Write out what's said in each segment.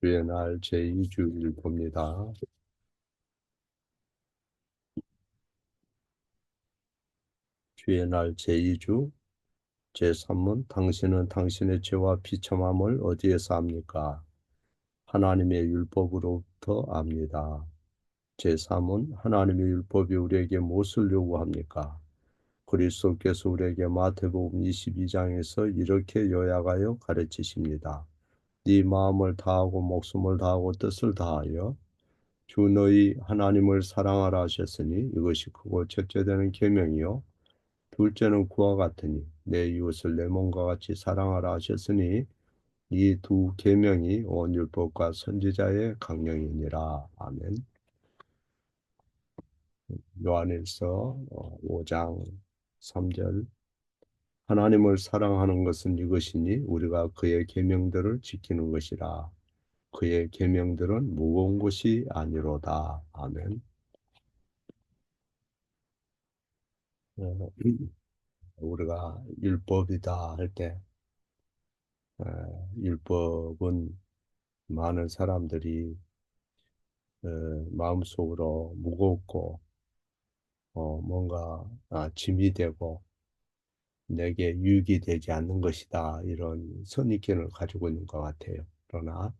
주의 날 제2주일 봅니다. 주의 날 제2주 제3문 당신은 당신의 죄와 비참함을 어디에서 압니까? 하나님의 율법으로부터 압니다. 제3문 하나님의 율법이 우리에게 무엇을 요구합니까? 그리스도께서 우리에게 마태복음 22장에서 이렇게 요약하여 가르치십니다. 네 마음을 다하고 목숨을 다하고 뜻을 다하여 주 너희 하나님을 사랑하라 하셨으니 이것이 크고 첫째 되는 계명이요 둘째는 그와 같으니 내 이웃을 내 몸과 같이 사랑하라 하셨으니 이 두 계명이 온 율법과 선지자의 강령이니라. 아멘. 요한일서 5장 3절 하나님을 사랑하는 것은 이것이니 우리가 그의 계명들을 지키는 것이라. 그의 계명들은 무거운 것이 아니로다. 아멘. 어, 우리가 율법이다 할 때, 율법은 많은 사람들이 어, 마음속으로 무겁고 뭔가 짐이 되고 내게 유익이 되지 않는 것이다 이런 선입견을 가지고 있는 것 같아요. 그러나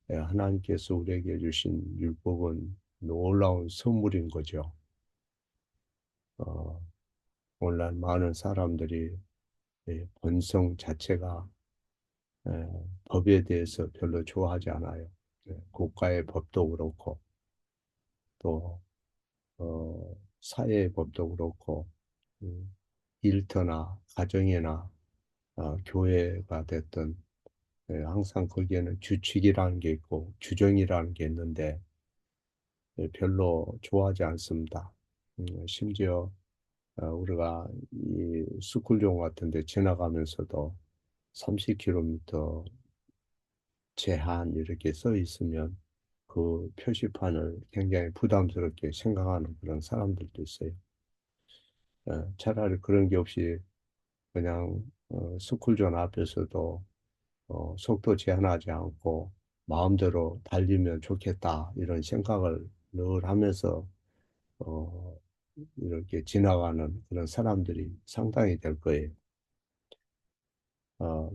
하나님께서 우리에게 주신 율법은 놀라운 선물인 거죠. 어, 오늘날 많은 사람들이 본성 자체가 법에 대해서 별로 좋아하지 않아요. 국가의 법도 그렇고 또 사회의 법도 그렇고 음, 일터나 가정이나 교회가 됐든 항상 거기에는 규칙이라는 게 있고 규정이라는 게 있는데 별로 좋아하지 않습니다. 심지어 우리가 이 스쿨존 같은 데 지나가면서도 30km 제한 이렇게 써 있으면 그 표시판을 굉장히 부담스럽게 생각하는 그런 사람들도 있어요. 차라리 그런 게 없이 그냥 스쿨존 앞에서도 속도 제한하지 않고 마음대로 달리면 좋겠다 이런 생각을 늘 하면서 어, 이렇게 지나가는 그런 사람들이 상당히 될 거예요.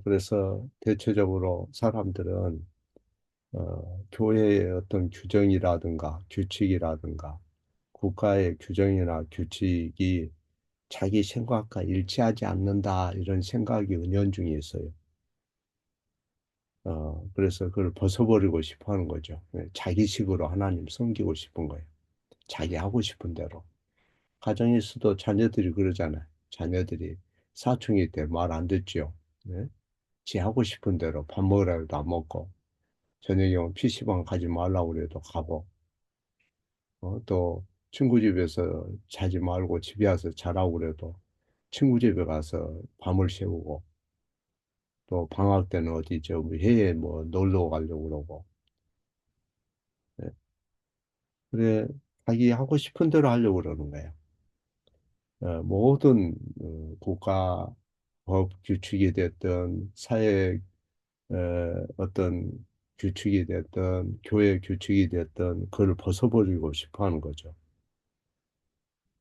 그래서 대체적으로 사람들은 교회의 어떤 규정이라든가 규칙이라든가 국가의 규정이나 규칙이 자기 생각과 일치하지 않는다 이런 생각이 은연중에 있어요. 그래서 그걸 벗어버리고 싶어 하는 거죠. 자기식으로 하나님 섬기고 싶은 거예요. 자기 하고 싶은 대로. 가정에서도 자녀들이 그러잖아요. 자녀들이 사춘기 때 말 안 듣죠. 네? 지 하고 싶은 대로 밥 먹으라 해도 안 먹고, 저녁에 오면 PC방 가지 말라고 그래도 가고, 또 친구 집에서 자지 말고 집에 와서 자라고 그래도 친구 집에 가서 밤을 새우고, 또 방학 때는 어디 저 해외 뭐 놀러 가려고 그러고, 네? 그래, 자기 하고 싶은 대로 하려고 그러는 거예요. 모든 국가 법 규칙이 됐든 사회 어떤 규칙이 됐든 교회 규칙이 됐든 그걸 벗어버리고 싶어 하는 거죠.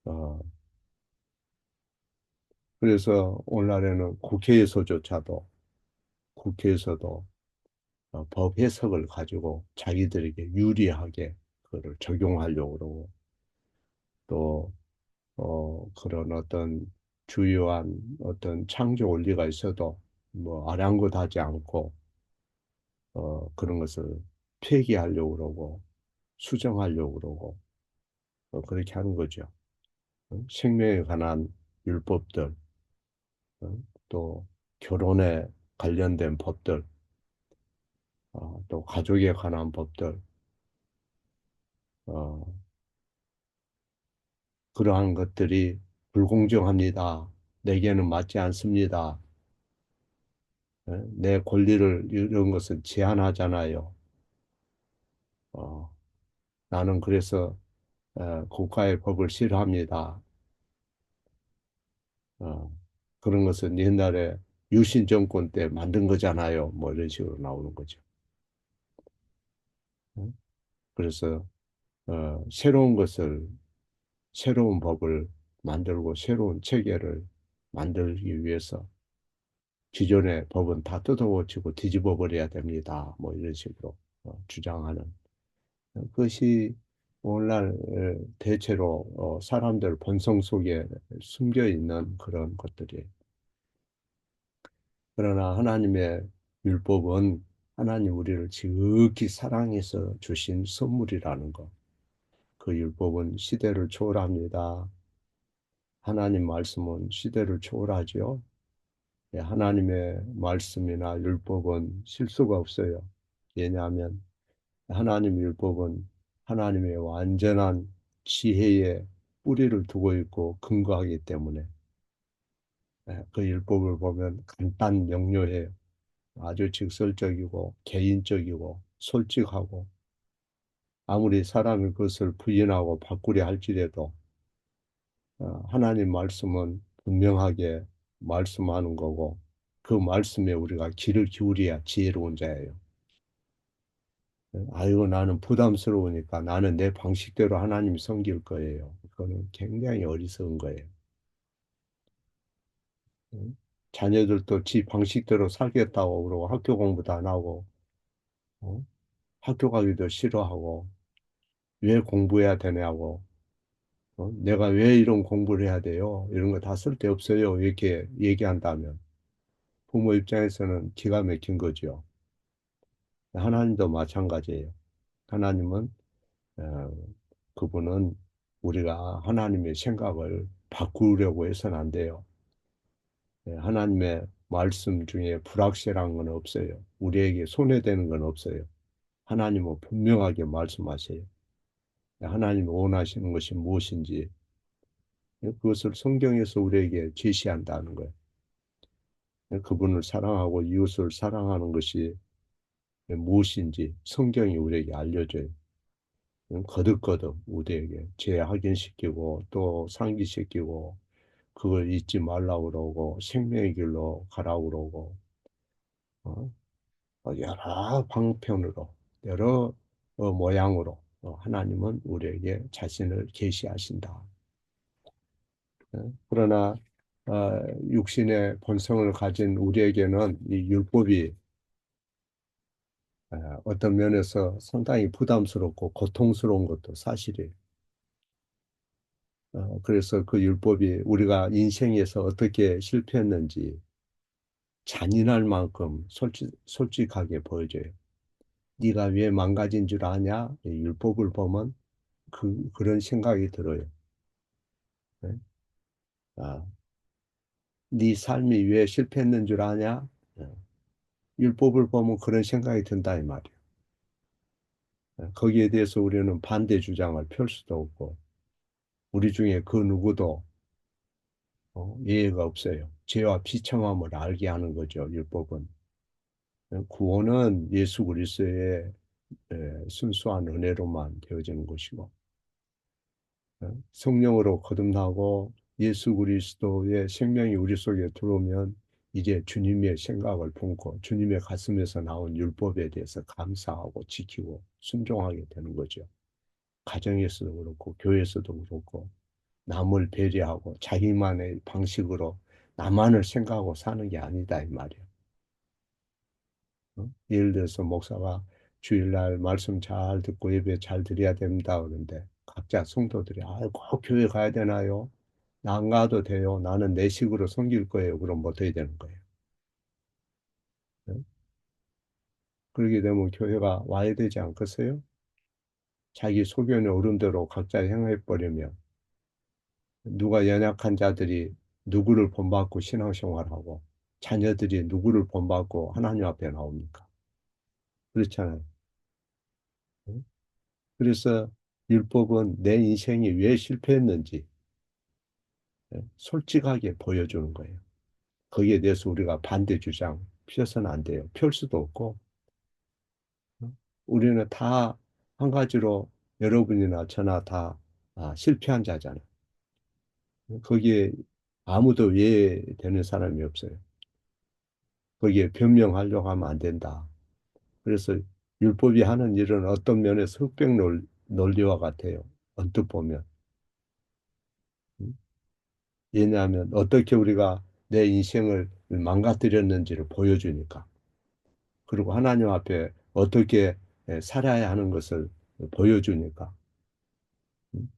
어, 그래서 오늘날에는 국회에서도 법 해석을 가지고 자기들에게 유리하게 그걸 적용하려고 그러고 또 그런 어떤 주요한 어떤 창조 원리가 있어도 뭐 아랑곳하지 않고 그런 것을 폐기하려고 그러고 수정하려고 그러고 그렇게 하는 거죠. 생명에 관한 율법들, 어, 또 결혼에 관련된 법들, 또 가족에 관한 법들, 어, 그러한 것들이 불공정합니다. 내게는 맞지 않습니다. 내 권리를 이런 것은 제한하잖아요. 어, 나는 그래서 국가의 법을 싫어합니다. 어, 그런 것은 옛날에 유신 정권 때 만든 거잖아요. 뭐 이런 식으로 나오는 거죠. 어? 그래서 새로운 것을, 새로운 법을 만들고 새로운 체계를 만들기 위해서 기존의 법은 다 뜯어고치고 뒤집어 버려야 됩니다. 뭐 이런 식으로 주장하는 그것이 오늘날 대체로 사람들 본성 속에 숨겨 있는 그런 것들이. 그러나 하나님의 율법은 하나님 우리를 지극히 사랑해서 주신 선물이라는 것. 그 율법은 시대를 초월합니다. 하나님 말씀은 시대를 초월하죠. 예, 하나님의 말씀이나 율법은 실수가 없어요. 왜냐하면 하나님 율법은 하나님의 완전한 지혜에 뿌리를 두고 있고 근거하기 때문에 예, 그 율법을 보면 간단 명료해요. 아주 직설적이고 개인적이고 솔직하고 아무리 사람이 그것을 부인하고 바꾸려 할지라도 하나님 말씀은 분명하게 말씀하는 거고 그 말씀에 우리가 귀를 기울여야 지혜로운 자예요. 아이고 나는 부담스러우니까 나는 내 방식대로 하나님 섬길 거예요. 그거는 굉장히 어리석은 거예요. 응? 자녀들도 지 방식대로 살겠다고 그러고 학교 공부도 안 하고 어? 학교 가기도 싫어하고 왜 공부해야 되냐고 내가 왜 이런 공부를 해야 돼요? 이런 거 다 쓸데없어요. 이렇게 얘기한다면 부모 입장에서는 기가 막힌 거죠. 하나님도 마찬가지예요. 하나님은 어, 그분은 우리가 하나님의 생각을 바꾸려고 해서는 안 돼요. 하나님의 말씀 중에 불확실한 건 없어요. 우리에게 손해되는 건 없어요. 하나님은 분명하게 말씀하세요. 하나님이 원하시는 것이 무엇인지 그것을 성경에서 우리에게 제시한다는 거예요. 그분을 사랑하고 이웃을 사랑하는 것이 무엇인지 성경이 우리에게 알려줘요. 거듭거듭 우리에게 재확인시키고 또 상기시키고 그걸 잊지 말라고 그러고 생명의 길로 가라고 그러고 어? 여러 방편으로 여러 모양으로 하나님은 우리에게 자신을 계시하신다. 그러나 육신의 본성을 가진 우리에게는 이 율법이 어떤 면에서 상당히 부담스럽고 고통스러운 것도 사실이에요. 그래서 그 율법이 우리가 인생에서 어떻게 실패했는지 잔인할 만큼 솔직하게 보여줘요. 네가 왜 망가진 줄 아냐? 이 율법을 보면 그런 생각이 들어요. 네? 아, 네 삶이 왜 실패했는 줄 아냐? 율법을 보면 그런 생각이 든다 이 말이에요. 거기에 대해서 우리는 반대 주장을 펼 수도 없고 우리 중에 그 누구도 예외가 없어요. 죄와 비참함을 알게 하는 거죠. 율법은. 구원은 예수 그리스도의 순수한 은혜로만 되어지는 것이고 성령으로 거듭나고 예수 그리스도의 생명이 우리 속에 들어오면 이제 주님의 생각을 품고 주님의 가슴에서 나온 율법에 대해서 감사하고 지키고 순종하게 되는 거죠. 가정에서도 그렇고 교회에서도 그렇고 남을 배려하고 자기만의 방식으로 나만을 생각하고 사는 게 아니다 이 말이야. 예를 들어서 목사가 주일날 말씀 잘 듣고 예배 잘 드려야 됩니다 그런데 각자 성도들이 꼭 교회 가야 되나요? 나 안 가도 돼요. 나는 내 식으로 섬길 거예요. 그럼 어떻게 되는 거예요? 네? 그렇게 되면 교회가 와야 되지 않겠어요? 자기 소견의 어른대로 각자 행해 버리면 누가 연약한 자들이 누구를 본받고 신앙생활하고 자녀들이 누구를 본받고 하나님 앞에 나옵니까? 그렇잖아요. 응? 그래서 율법은 내 인생이 왜 실패했는지 솔직하게 보여주는 거예요. 거기에 대해서 우리가 반대 주장 펴서는 안 돼요. 펼 수도 없고 우리는 다 한 가지로 여러분이나 저나 다 실패한 자잖아요. 거기에 아무도 이해되는 사람이 없어요. 거기에 변명하려고 하면 안 된다. 그래서 율법이 하는 일은 어떤 면에서 흑백 논리와 같아요. 언뜻 보면. 음? 왜냐하면 어떻게 우리가 내 인생을 망가뜨렸는지를 보여주니까. 그리고 하나님 앞에 어떻게 살아야 하는 것을 보여주니까. 음?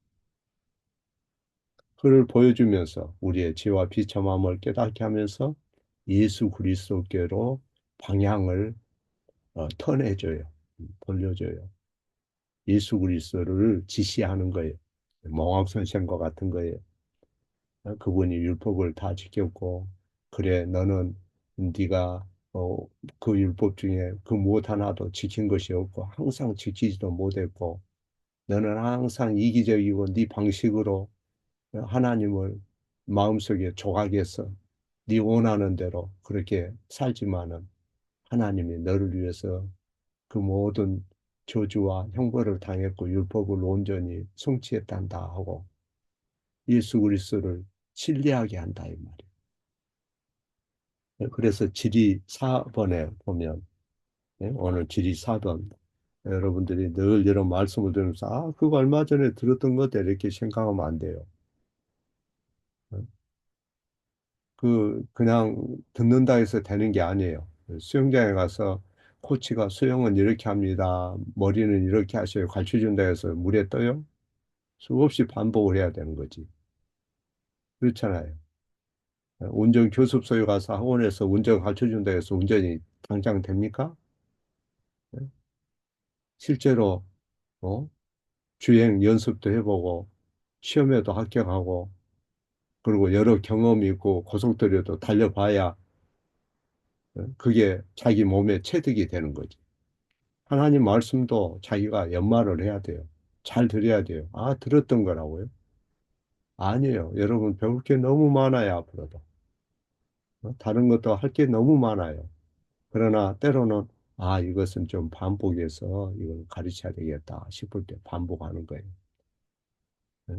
그를 보여주면서 우리의 죄와 비참함을 깨닫게 하면서 예수 그리스도께로 방향을 턴해줘요. 돌려줘요. 예수 그리스도를 지시하는 거예요. 몽학 선생과 같은 거예요. 그분이 율법을 다 지켰고, 그래 너는 네가 어, 그 율법 중에 그 무엇 하나도 지킨 것이 없고 항상 지키지도 못했고, 너는 항상 이기적이고 네 방식으로 하나님을 마음속에 조각해서 네 원하는 대로 그렇게 살지만은 하나님이 너를 위해서 그 모든 저주와 형벌을 당했고 율법을 온전히 성취했단다 하고 예수 그리스도를 신뢰하게 한다 이 말이에요. 그래서 지리 4번에 보면 오늘 지리 4번 여러분들이 늘 이런 말씀을 들으면서 아 그거 얼마 전에 들었던 거다 이렇게 생각하면 안 돼요. 그냥 듣는다 해서 되는 게 아니에요. 수영장에 가서 코치가 수영은 이렇게 합니다. 머리는 이렇게 하셔요. 가르쳐 준다 해서 물에 떠요? 수없이 반복을 해야 되는 거지. 그렇잖아요. 운전 교습소에 가서 학원에서 운전 가르쳐 준다 해서 운전이 당장 됩니까? 네? 실제로 어? 주행 연습도 해보고 시험에도 합격하고 그리고 여러 경험이 있고 고속도로도 달려봐야 그게 자기 몸에 체득이 되는 거지. 하나님 말씀도 자기가 연말을 해야 돼요. 잘 들어야 돼요. 아, 들었던 거라고요? 아니에요. 여러분 배울 게 너무 많아요, 앞으로도. 다른 것도 할 게 너무 많아요. 그러나 때로는 아, 이것은 좀 반복해서 이걸 가르쳐야 되겠다 싶을 때 반복하는 거예요. 네?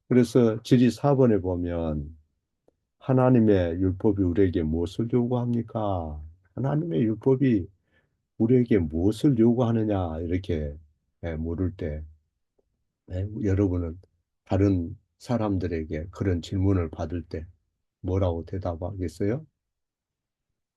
그래서 지리 4번에 보면 하나님의 율법이 우리에게 무엇을 요구합니까? 하나님의 율법이 우리에게 무엇을 요구하느냐 이렇게 물을 때 여러분은 다른 사람들에게 그런 질문을 받을 때 뭐라고 대답하겠어요?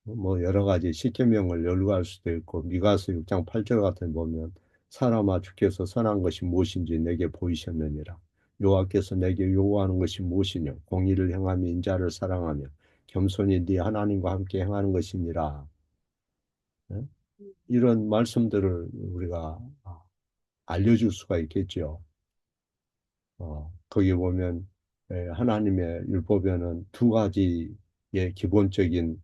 뭐 여러 가지 십계명을 열거할 수도 있고 미가서 6장 8절 같은 데 보면 사람아 주께서 선한 것이 무엇인지 내게 보이셨느니라. 여호와께서 내게 요구하는 것이 무엇이뇨? 공의를 행하며 인자를 사랑하며 겸손히 네 하나님과 함께 행하는 것이니라. 예? 이런 말씀들을 우리가 알려줄 수가 있겠죠. 거기 보면 하나님의 율법에는 두 가지의 기본적인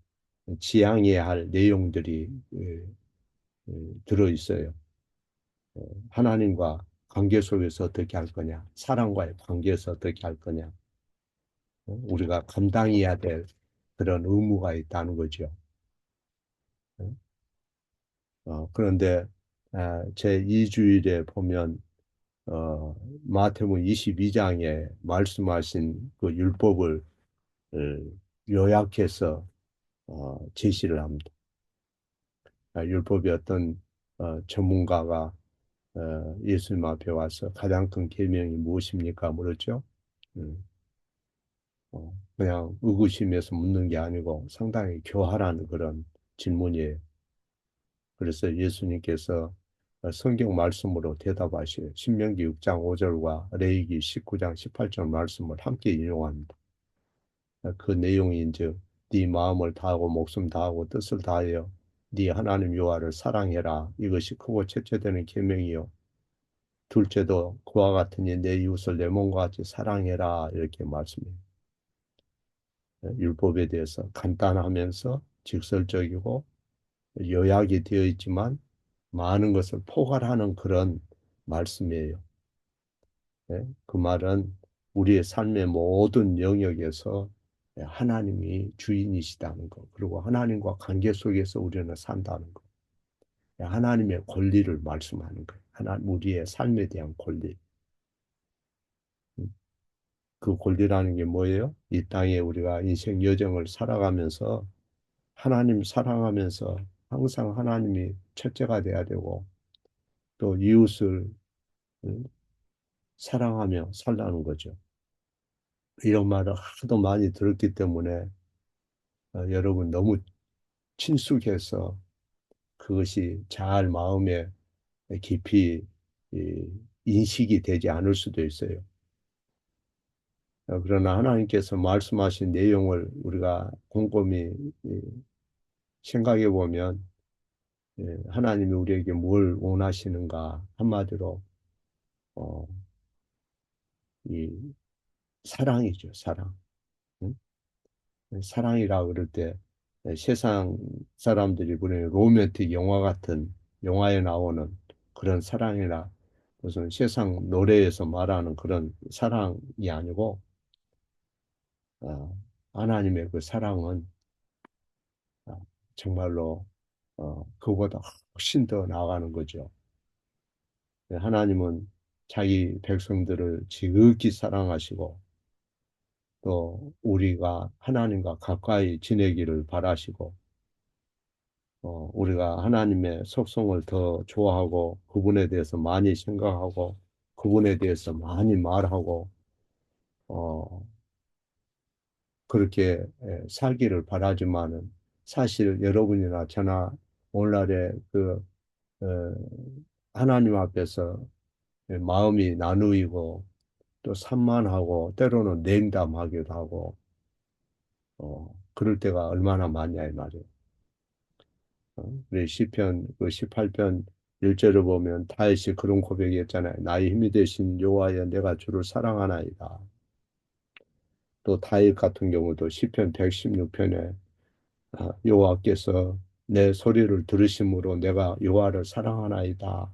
지향해야 할 내용들이 들어 있어요. 하나님과 관계 속에서 어떻게 할 거냐, 사람과의 관계에서 어떻게 할 거냐, 우리가 감당해야 될 그런 의무가 있다는 거죠. 어, 그런데 제 2주일에 보면 마태복음 22장에 말씀하신 그 율법을 어, 요약해서 제시를 합니다. 율법이 어떤 전문가가 예수님 앞에 와서 가장 큰 계명이 무엇입니까? 물었죠. 음, 그냥 의구심에서 묻는 게 아니고 상당히 교활한 그런 질문이에요. 그래서 예수님께서 성경 말씀으로 대답하시요. 신명기 6장 5절과 레위기 19장 18절 말씀을 함께 인용합니다. 그 내용인즉 네 마음을 다하고 목숨 다하고 뜻을 다하여 네 하나님 여호와를 사랑해라. 이것이 크고 첫째 되는 계명이요. 둘째도 그와 같으니 내 이웃을 내 몸과 같이 사랑해라. 이렇게 말씀해요. 율법에 대해서 간단하면서 직설적이고 요약이 되어 있지만 많은 것을 포괄하는 그런 말씀이에요. 그 말은 우리의 삶의 모든 영역에서 하나님이 주인이시다는 것, 그리고 하나님과 관계 속에서 우리는 산다는 것, 하나님의 권리를 말씀하는 거예요. 우리의 삶에 대한 권리. 음, 그 권리라는 게 뭐예요? 이 땅에 우리가 인생 여정을 살아가면서 하나님 사랑하면서 항상 하나님이 첫째가 돼야 되고 또 이웃을 음, 사랑하며 살라는 거죠. 이런 말을 하도 많이 들었기 때문에 여러분 너무 친숙해서 그것이 잘 마음에 깊이 인식이 되지 않을 수도 있어요. 그러나 하나님께서 말씀하신 내용을 우리가 곰곰이 생각해 보면 하나님이 우리에게 뭘 원하시는가 한마디로 어, 이 사랑이죠, 사랑. 응? 사랑이라 그럴 때 세상 사람들이 보는 로맨틱 영화 같은 영화에 나오는 그런 사랑이나 무슨 세상 노래에서 말하는 그런 사랑이 아니고 어, 하나님의 그 사랑은 정말로 그보다 훨씬 더 나아가는 거죠. 하나님은 자기 백성들을 지극히 사랑하시고 또 우리가 하나님과 가까이 지내기를 바라시고 우리가 하나님의 속성을 더 좋아하고 그분에 대해서 많이 생각하고 그분에 대해서 많이 말하고 어, 그렇게 살기를 바라지만은 사실 여러분이나 저나 오늘날의 그 어, 하나님 앞에서 마음이 나누이고 또 산만하고 때로는 냉담하기도 하고 그럴 때가 얼마나 많냐 이 말이에요. 우리 시편 그 18편 1절을 보면 다윗이 그런 고백이 했잖아요. 나의 힘이 되신 여호와여 내가 주를 사랑하나이다. 또 다윗 같은 경우도 시편 116편에 여호와께서 내 소리를 들으심으로 내가 여호와를 사랑하나이다.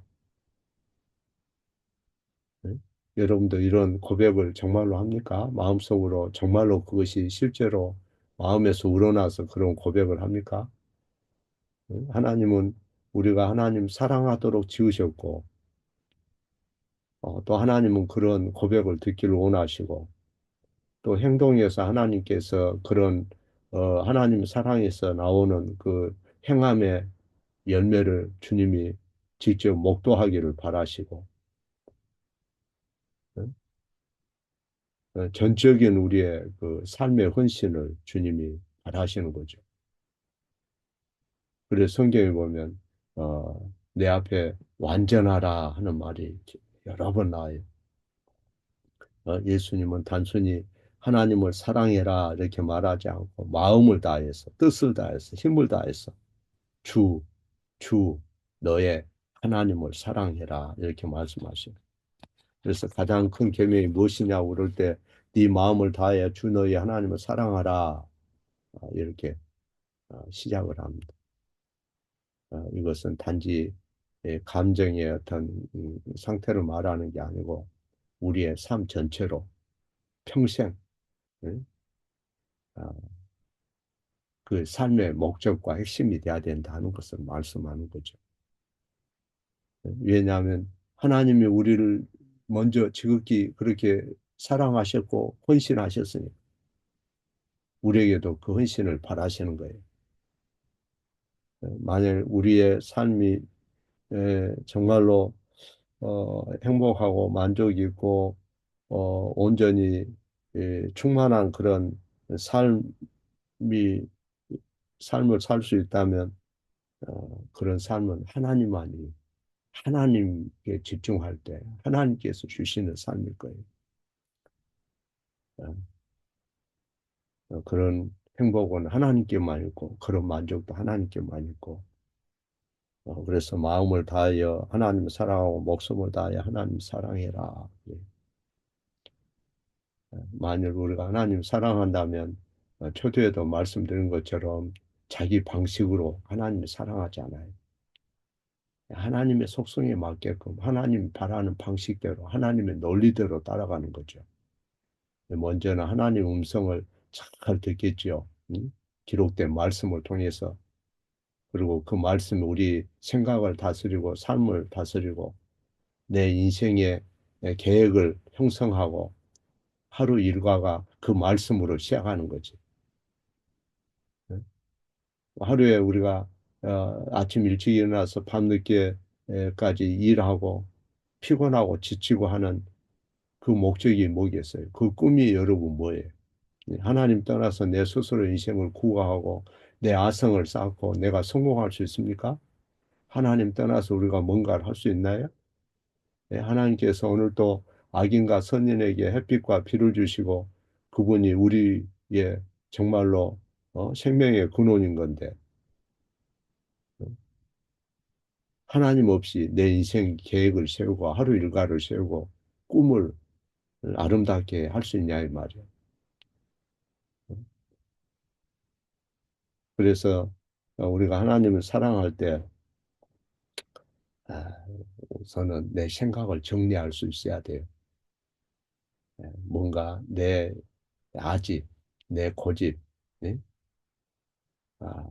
네? 여러분도 이런 고백을 정말로 합니까? 마음속으로 정말로 그것이 실제로 마음에서 우러나서 그런 고백을 합니까? 하나님은 우리가 하나님 사랑하도록 지으셨고 또 하나님은 그런 고백을 듣기를 원하시고 또 행동에서 하나님께서 그런 하나님 사랑에서 나오는 그 행함의 열매를 주님이 직접 목도하기를 바라시고 전적인 우리의 그 삶의 헌신을 주님이 바라시는 거죠. 그래서 성경에 보면 내 앞에 완전하라 하는 말이 여러 번 나와요. 예수님은 단순히 하나님을 사랑해라 이렇게 말하지 않고 마음을 다해서 뜻을 다해서 힘을 다해서 주, 주 너의 하나님을 사랑해라 이렇게 말씀하셔요. 그래서 가장 큰 계명이 무엇이냐고 그럴 때 네 마음을 다해 주 너의 하나님을 사랑하라 이렇게 시작을 합니다. 이것은 단지 감정의 어떤 상태를 말하는 게 아니고 우리의 삶 전체로 평생 아, 그 삶의 목적과 핵심이 돼야 된다는 것을 말씀하는 거죠. 왜냐하면 하나님이 우리를 먼저 지극히 그렇게 사랑하셨고 헌신하셨으니 우리에게도 그 헌신을 바라시는 거예요. 만일 우리의 삶이 정말로 행복하고 만족 있고 온전히 충만한 그런 삶이 삶을 살 수 있다면 그런 삶은 하나님만이 하나님께 집중할 때 하나님께서 주시는 삶일 거예요. 어, 그런 행복은 하나님께만 있고 그런 만족도 하나님께만 있고 그래서 마음을 다하여 하나님을 사랑하고 목숨을 다하여 하나님 사랑해라. 예. 만일 우리가 하나님 사랑한다면 초두에도 말씀드린 것처럼 자기 방식으로 하나님을 사랑하지 않아요. 하나님의 속성에 맞게끔 하나님 바라는 방식대로 하나님의 논리대로 따라가는 거죠. 먼저는 하나님 음성을 잘 듣겠지요. 응? 기록된 말씀을 통해서 그리고 그 말씀이 우리 생각을 다스리고 삶을 다스리고 내 인생의 계획을 형성하고 하루 일과가 그 말씀으로 시작하는 거지. 응? 하루에 우리가 아침 일찍 일어나서 밤늦게까지 일하고 피곤하고 지치고 하는 그 목적이 뭐겠어요? 그 꿈이 여러분 뭐예요? 하나님 떠나서 내 스스로 인생을 구가하고 내 아성을 쌓고 내가 성공할 수 있습니까? 하나님 떠나서 우리가 뭔가를 할 수 있나요? 네, 하나님께서 오늘도 악인과 선인에게 햇빛과 비를 주시고 그분이 우리의 정말로 생명의 근원인 건데 하나님 없이 내 인생 계획을 세우고 하루 일과를 세우고 꿈을 아름답게 할 수 있냐 이 말이야. 그래서 우리가 하나님을 사랑할 때 아, 우선은 내 생각을 정리할 수 있어야 돼요. 뭔가 내 아집, 내 고집, 네? 아,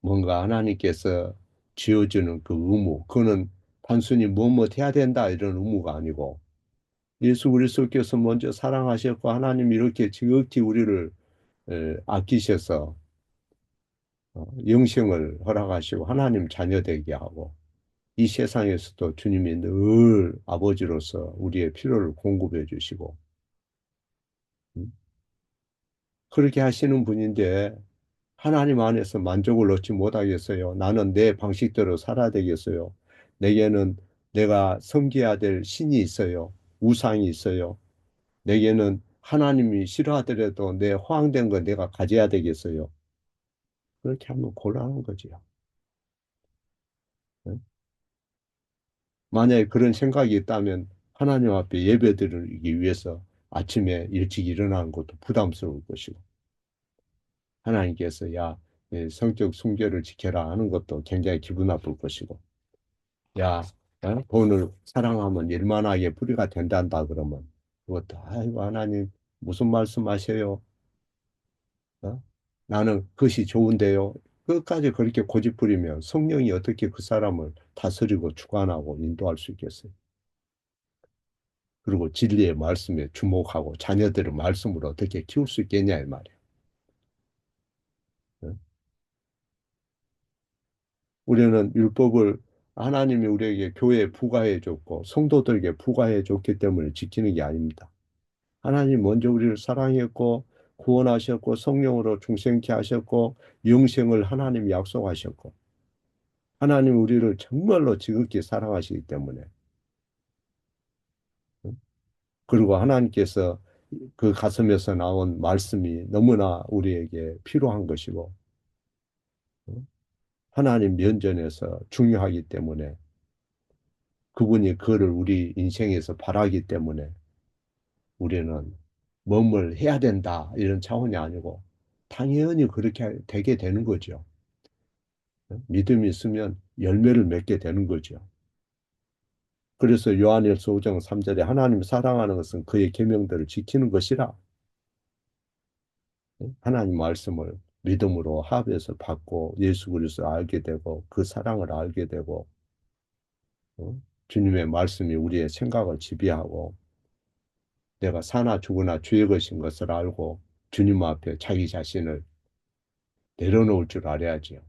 뭔가 하나님께서 지어주는 그 의무, 그거는 단순히 뭐뭐 해야 된다 이런 의무가 아니고 예수 그리스도께서 먼저 사랑하셨고 하나님 이렇게 지극히 우리를 아끼셔서 영생을 허락하시고 하나님 자녀 되게 하고 이 세상에서도 주님이 늘 아버지로서 우리의 필요를 공급해 주시고 음, 그렇게 하시는 분인데 하나님 안에서 만족을 얻지 못하겠어요. 나는 내 방식대로 살아야 되겠어요. 내게는 내가 섬겨야 될 신이 있어요. 우상이 있어요. 내게는 하나님이 싫어하더라도 내 허황된 거 내가 가져야 되겠어요. 그렇게 하면 곤란한 거지요. 네? 만약에 그런 생각이 있다면 하나님 앞에 예배드리기 위해서 아침에 일찍 일어나는 것도 부담스러울 것이고 하나님께서 야 성적 순결을 지켜라 하는 것도 굉장히 기분 나쁠 것이고 야 돈을 사랑하면 일만하게 불의가 된단다 그러면 그것도 아이고 하나님 무슨 말씀하세요? 어? 나는 그것이 좋은데요. 끝까지 그렇게 고집부리면 성령이 어떻게 그 사람을 다스리고 주관하고 인도할 수 있겠어요? 그리고 진리의 말씀에 주목하고 자녀들의 말씀으로 어떻게 키울 수 있겠냐 이 말이에요. 어? 우리는 율법을 하나님이 우리에게 교회에 부과해 줬고 성도들에게 부과해 줬기 때문에 지키는 게 아닙니다. 하나님 먼저 우리를 사랑했고 구원하셨고 성령으로 중생케 하셨고 영생을 하나님 약속하셨고 하나님 우리를 정말로 지극히 사랑하시기 때문에 그리고 하나님께서 그 가슴에서 나온 말씀이 너무나 우리에게 필요한 것이고 하나님 면전에서 중요하기 때문에 그분이 그를 우리 인생에서 바라기 때문에 우리는 뭐뭘 해야 된다 이런 차원이 아니고 당연히 그렇게 되게 되는 거죠. 믿음이 있으면 열매를 맺게 되는 거죠. 그래서 요한일서 5장 3절에 하나님 사랑하는 것은 그의 계명들을 지키는 것이라 하나님 말씀을 믿음으로 합해서 받고 예수 그리스도를 알게 되고 그 사랑을 알게 되고 주님의 말씀이 우리의 생각을 지배하고 내가 사나 죽으나 주의 것인 것을 알고 주님 앞에 자기 자신을 내려놓을 줄 알아야지요.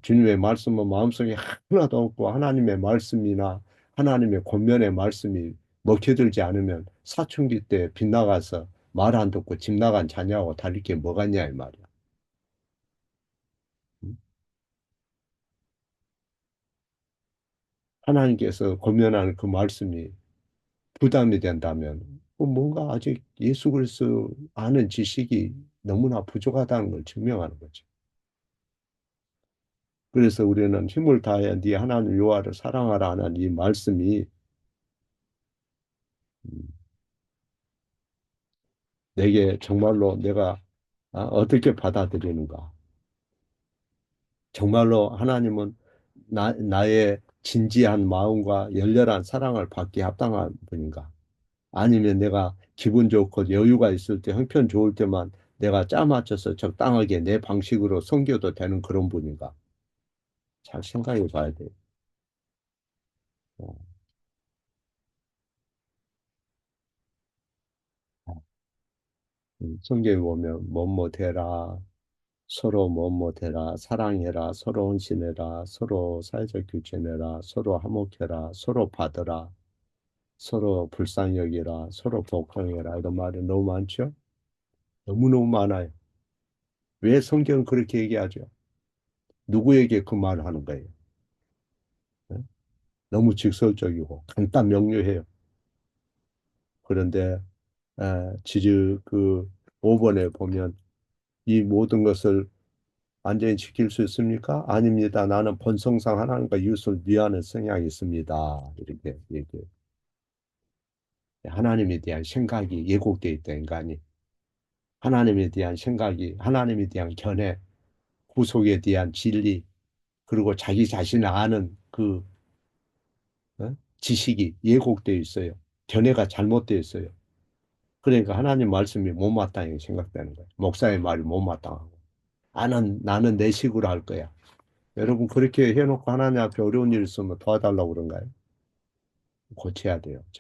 주님의 말씀은 마음속에 하나도 없고 하나님의 말씀이나 하나님의 권면의 말씀이 먹혀들지 않으면 사춘기 때 빗나가서 말 안 듣고 집 나간 자녀하고 다를 게 뭐가 있냐 이 말이야. 하나님께서 권면하는 그 말씀이 부담이 된다면 뭔가 아직 예수 그리스도 아는 지식이 너무나 부족하다는 걸 증명하는 거죠. 그래서 우리는 힘을 다해 네 하나님 여호와를 사랑하라 하는 이 말씀이 음, 내게 정말로 내가 어떻게 받아들이는가? 정말로 하나님은 나의 진지한 마음과 열렬한 사랑을 받기에 합당한 분인가? 아니면 내가 기분 좋고 여유가 있을 때 형편 좋을 때만 내가 짜 맞춰서 적당하게 내 방식으로 섬겨도 되는 그런 분인가? 잘 생각해 봐야 돼요. 어, 성경에 보면 뭐뭐 되라 서로 뭐뭐되라, 사랑해라, 서로 헌신해라, 서로 사회적 규제내라, 서로 화목해라, 서로 받으라, 서로 불쌍히 여기라, 서로 복항해라. 이런 말이 너무 많죠? 너무너무 많아요. 왜 성경은 그렇게 얘기하죠? 누구에게 그 말을 하는 거예요? 네? 너무 직설적이고 간단 명료해요. 그런데 그 5번에 보면 이 모든 것을 완전히 지킬 수 있습니까? 아닙니다. 나는 본성상 하나님과 이웃을 미워하는 성향이 있습니다. 이렇게 얘기해요. 하나님에 대한 생각이 왜곡되어 있다, 인간이. 하나님에 대한 생각이, 하나님에 대한 견해, 구속에 대한 진리, 그리고 자기 자신을 아는 그 지식이 왜곡되어 있어요. 견해가 잘못되어 있어요. 그러니까 하나님 말씀이 못마땅하게 생각되는 거예요. 목사의 말이 못마땅하고. 나는 내 식으로 할 거야. 여러분 그렇게 해놓고 하나님 앞에 어려운 일 있으면 도와달라고 그런가요? 고쳐야 돼요.